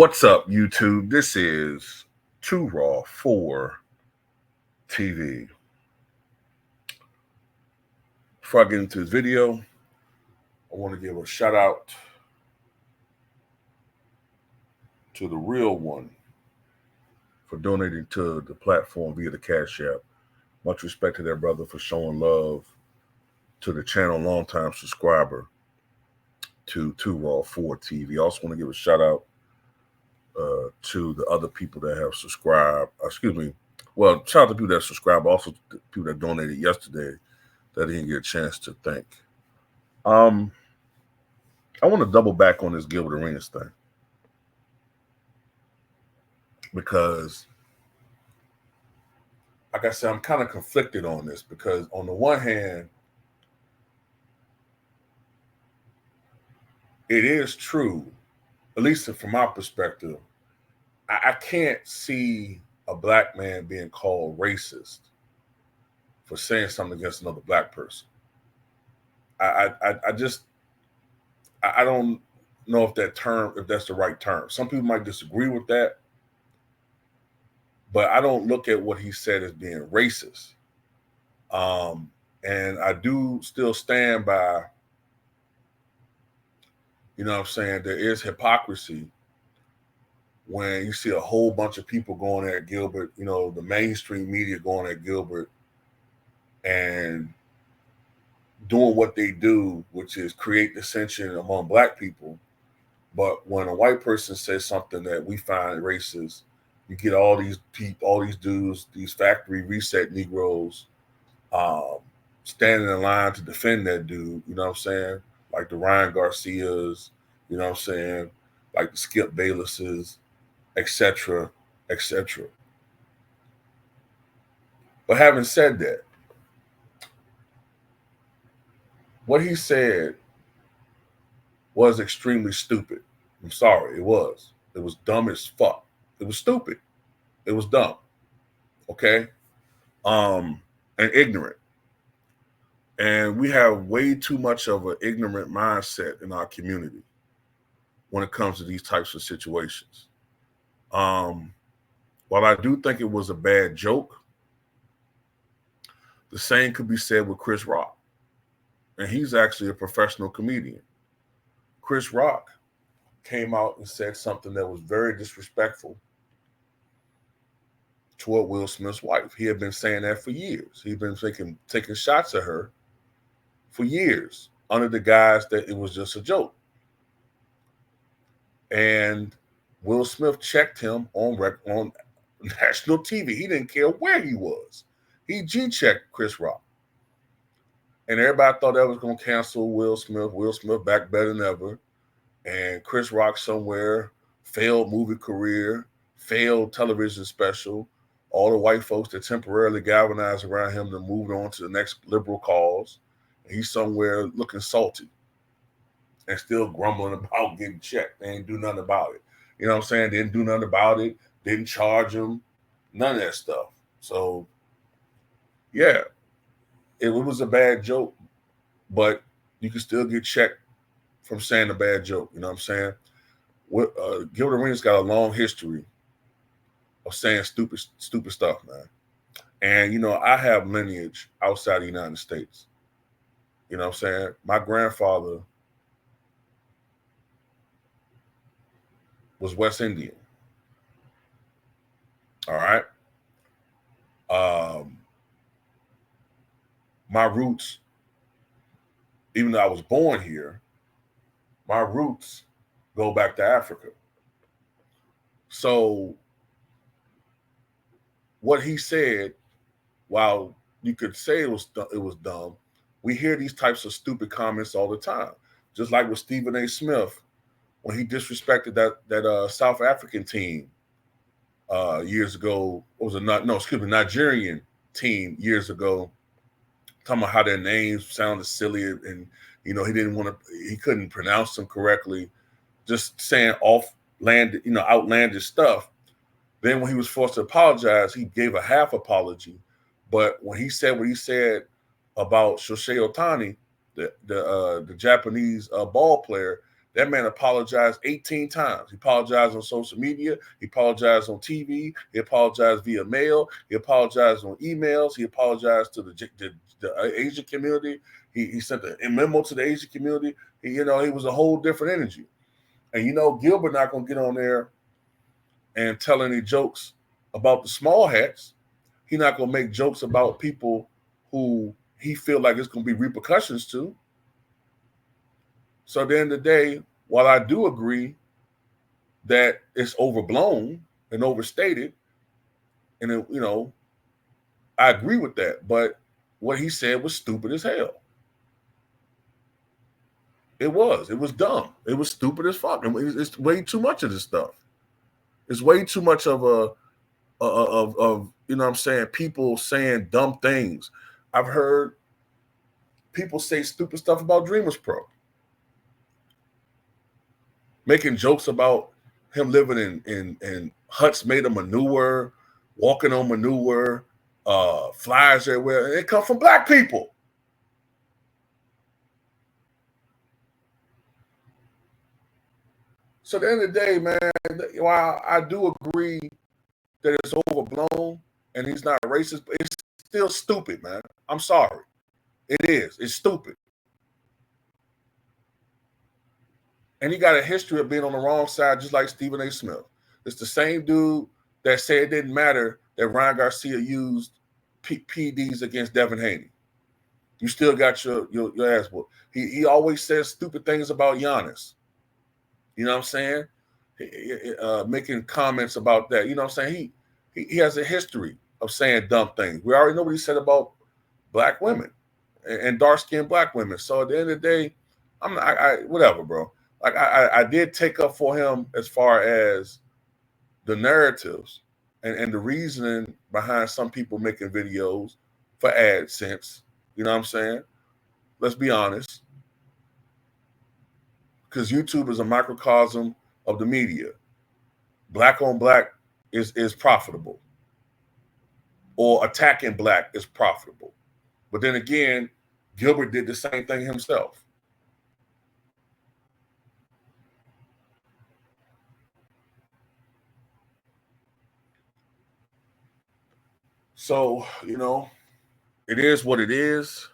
What's up, YouTube? This is Too Raw for TV. Before I get into this video, I want to give a shout out to the real one for donating to the platform via the Cash App. Much respect to that brother for showing love to the channel, longtime subscriber to Too Raw for TV. I also want to give a shout out to the other people that have subscribed. Well, shout out to people that subscribed, but also to people that donated yesterday that I didn't get a chance to thank. I want to double back on this Gilbert Arenas thing because, like I said, I'm kind of conflicted on this because on the one hand, it is true, at least from my perspective, I can't see a black man being called racist for saying something against another black person. I don't know if that's the right term. Some people might disagree with that, but I don't look at what he said as being racist. And I do still stand by, what I'm saying, there is hypocrisy when you see a whole bunch of people going at Gilbert, the mainstream media going at Gilbert and doing what they do, which is create dissension among black people. But when a white person says something that we find racist, you get all these people, all these dudes, these factory reset Negroes, standing in line to defend that dude, you know what I'm saying? Like the Ryan Garcias, you know what I'm saying? Like the Skip Baylesses, etc., etc. But having said that, what he said was extremely stupid. I'm sorry, it was. It was dumb as fuck. It was stupid. It was dumb. Okay? And ignorant. And we have way too much of an ignorant mindset in our community when it comes to these types of situations. While I do think it was a bad joke, the same could be said with Chris Rock. And he's actually a professional comedian. Chris Rock came out and said something that was very disrespectful toward Will Smith's wife. He had been saying that for years. He'd been taking shots at her for years under the guise that it was just a joke. And Will Smith checked him on national TV. He didn't care where he was. He G-checked Chris Rock. And everybody thought that was going to cancel Will Smith. Will Smith back better than ever. And Chris Rock somewhere, failed movie career, failed television special. All the white folks that temporarily galvanized around him to move on to the next liberal cause. And he's somewhere looking salty and still grumbling about getting checked. They ain't do nothing about it. You know what I'm saying? Didn't do nothing about it. Didn't charge him. None of that stuff. So, yeah, it was a bad joke, but you can still get checked from saying a bad joke. You know what I'm saying? Gilbert Arenas got a long history of saying stupid stuff, man. And, I have lineage outside the United States. You know what I'm saying? My grandfather was West Indian. All right? My roots, even though I was born here, my roots go back to Africa. So what he said, while you could say it was dumb, we hear these types of stupid comments all the time. Just like with Stephen A. Smith when he disrespected that South African team years ago. Nigerian team years ago, talking about how their names sounded silly and he couldn't pronounce them correctly, just saying outlandish stuff. Then when he was forced to apologize, he gave a half apology. But when he said what he said about Shohei Ohtani, the Japanese ball player, That man apologized 18 times. He apologized on social media. He apologized on TV. He apologized via mail. He apologized on emails. He apologized to the Asian community. He sent a memo to the Asian community. He was a whole different energy. And Gilbert not gonna get on there and tell any jokes about the small hats. He not gonna make jokes about people who he feel like it's gonna be repercussions to. So at the end of the day, while I do agree that it's overblown and overstated, and I agree with that, but what he said was stupid as hell. It was dumb. It was stupid as fuck. It's way too much of this stuff. It's way too much of people saying dumb things. I've heard people say stupid stuff about Dreamers Pro. Making jokes about him living in huts made of manure, walking on manure, flies everywhere, and it comes from black people. So at the end of the day, man, while I do agree that it's overblown and he's not racist, but it's still stupid, man. I'm sorry. It is. It's stupid. And he got a history of being on the wrong side, just like Stephen A. Smith. It's the same dude that said it didn't matter that Ryan Garcia used PDs against Devin Haney. You still got your ass whooped. He always says stupid things about Giannis. You know what I'm saying? Making comments about that. You know what I'm saying? He has a history of saying dumb things. We already know what he said about black women and dark-skinned black women. So at the end of the day, whatever, bro. Like I did take up for him as far as the narratives and the reasoning behind some people making videos for AdSense. You know what I'm saying? Let's be honest. Because YouTube is a microcosm of the media. Black on black is profitable. Or attacking black is profitable. But then again, Gilbert did the same thing himself. So, it is what it is.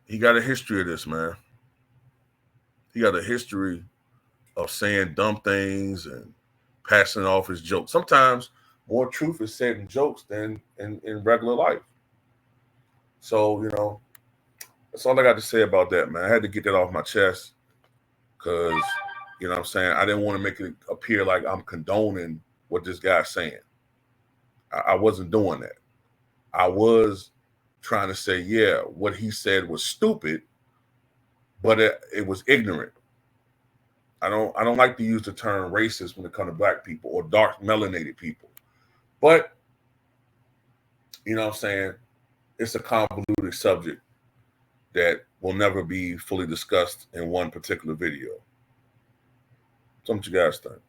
He got a history of this, man. He got a history of saying dumb things and passing off his jokes. Sometimes more truth is said in jokes than in regular life. So, that's all I got to say about that, man. I had to get that off my chest because, you know what I'm saying, I didn't want to make it appear like I'm condoning what this guy's saying. I wasn't doing that. I was trying to say, yeah, what he said was stupid, but it was ignorant. I don't like to use the term racist when it comes to black people or dark melanated people. But, you know what I'm saying, it's a convoluted subject that will never be fully discussed in one particular video. Something you guys think.